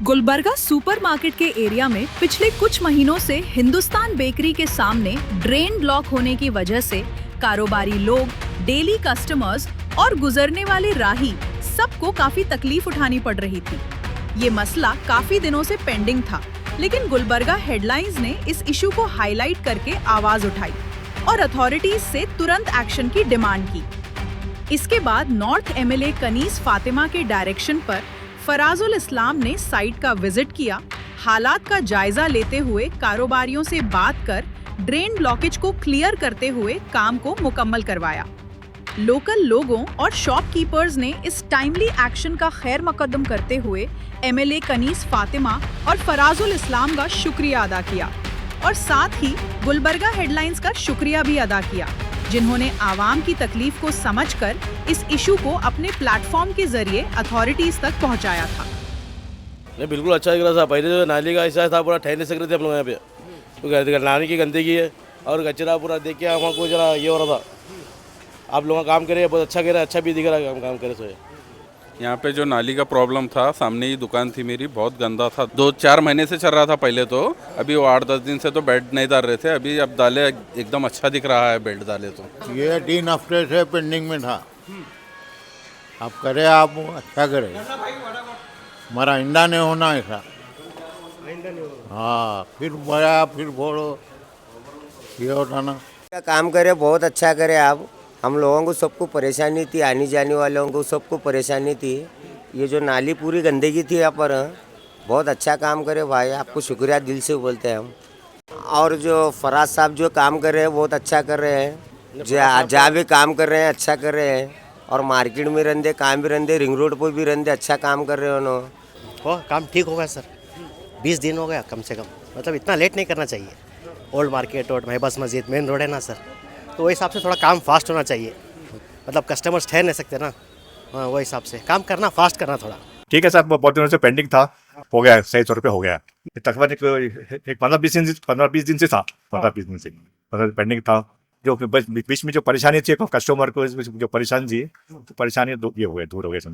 Gulbarga supermarket के area में पिछले कुछ महीनों से हिंदुस्तान बेकरी के सामने ड्रेन ब्लॉक होने की वजह से कारोबारी लोग, डेली कस्टमर्स और गुजरने वाले राही सबको काफी तकलीफ उठानी पड़ रही थी। ये मसला काफी दिनों से पेंडिंग था, लेकिन गुलबर्गा हेडलाइंस ने इस इशू को हाईलाइट करके आवाज उठाई और अथॉरिटीज से तुरंत एक्शन की डिमांड की। इसके बाद नॉर्थ एमएलए कनीस फातिमा के डायरेक्शन पर फराजुल इस्लाम ने साइट का विजिट किया, हालात का जायजा लेते हुए कारोबारियों से बात कर ड्रेन ब्लॉकेज को क्लियर करते हुए काम को मुकम्मल करवाया। लोकल लोगों और शॉपकीपर्स ने इस टाइमली एक्शन का खैर मकदम करते हुए एमएलए कनीस फातिमा और फराजुल इस्लाम का शुक्रिया अदा किया और साथ ही गुलबर्गा हेडलाइंस का शुक्रिया भी अदा किया, जिन्होंने आवाम की तकलीफ को समझकर इस इशू को अपने प्लेटफॉर्म के जरिए अथॉरिटीज तक पहुंचाया था। नहीं, बिल्कुल अच्छा लग रहा था। पहले जो नाली का ऐसा था, पूरा ठहर नहीं सक रहे थे हम लोग यहाँ पे, क्योंकि नाली की गंदगी है और कचरा पूरा देख के हमको जरा ये हो रहा था। आप लोग काम करे, बहुत अच्छा करे, अच्छा भी दिख रहा है काम करे। तो यहाँ पे जो नाली का प्रॉब्लम था, सामने ही दुकान थी मेरी, बहुत गंदा था। 2-4 महीने से चल रहा था पहले तो, अभी वो 8-10 दिन से तो बेड नहीं डाल रहे थे। अभी अब डाले, एकदम अच्छा दिख रहा है बेड डाले तो। ये 3 हफ्ते से पेंडिंग में था। आप करे, आप अच्छा करे, हमारा इंडा नहीं होना ऐसा। हाँ, फिर बड़ा फिर बोलो, ये होता ना। काम करे, बहुत अच्छा करे आप। हम लोगों को सबको परेशानी थी, आने जाने वालों को सबको परेशानी थी। ये जो नाली पूरी गंदगी थी यहाँ पर, बहुत अच्छा काम करे भाई, आपको शुक्रिया दिल से बोलते हैं हम। और जो फराज साहब जो काम कर रहे हैं बहुत अच्छा कर रहे हैं, जहाँ भी काम कर रहे हैं अच्छा कर रहे हैं। और मार्केट में रहते काम भी रहते, रिंग रोड पर भी रहते, अच्छा काम कर रहे हैं उन्होंने। वो काम ठीक होगा सर, 20 दिन हो गया कम से कम, मतलब इतना लेट नहीं करना चाहिए। ओल्ड मार्केट रोड, महबस मस्जिद मेन रोड है ना सर, तो वही हिसाब से थोड़ा काम फास्ट होना चाहिए। मतलब कस्टमर्स ठहर नहीं सकते ना, हाँ वही हिसाब से काम करना, फास्ट करना थोड़ा। ठीक है सर, बहुत दिनों से पेंडिंग था, हो गया, सही तौर पे हो गया। तकरीबन एक 15-20 दिन से था, 15-20 दिन से पेंडिंग था। जो बीच में जो परेशानी थी कस्टमर को, जो परेशानी थी, तो परेशानी ये हो गया, दूर हो गया।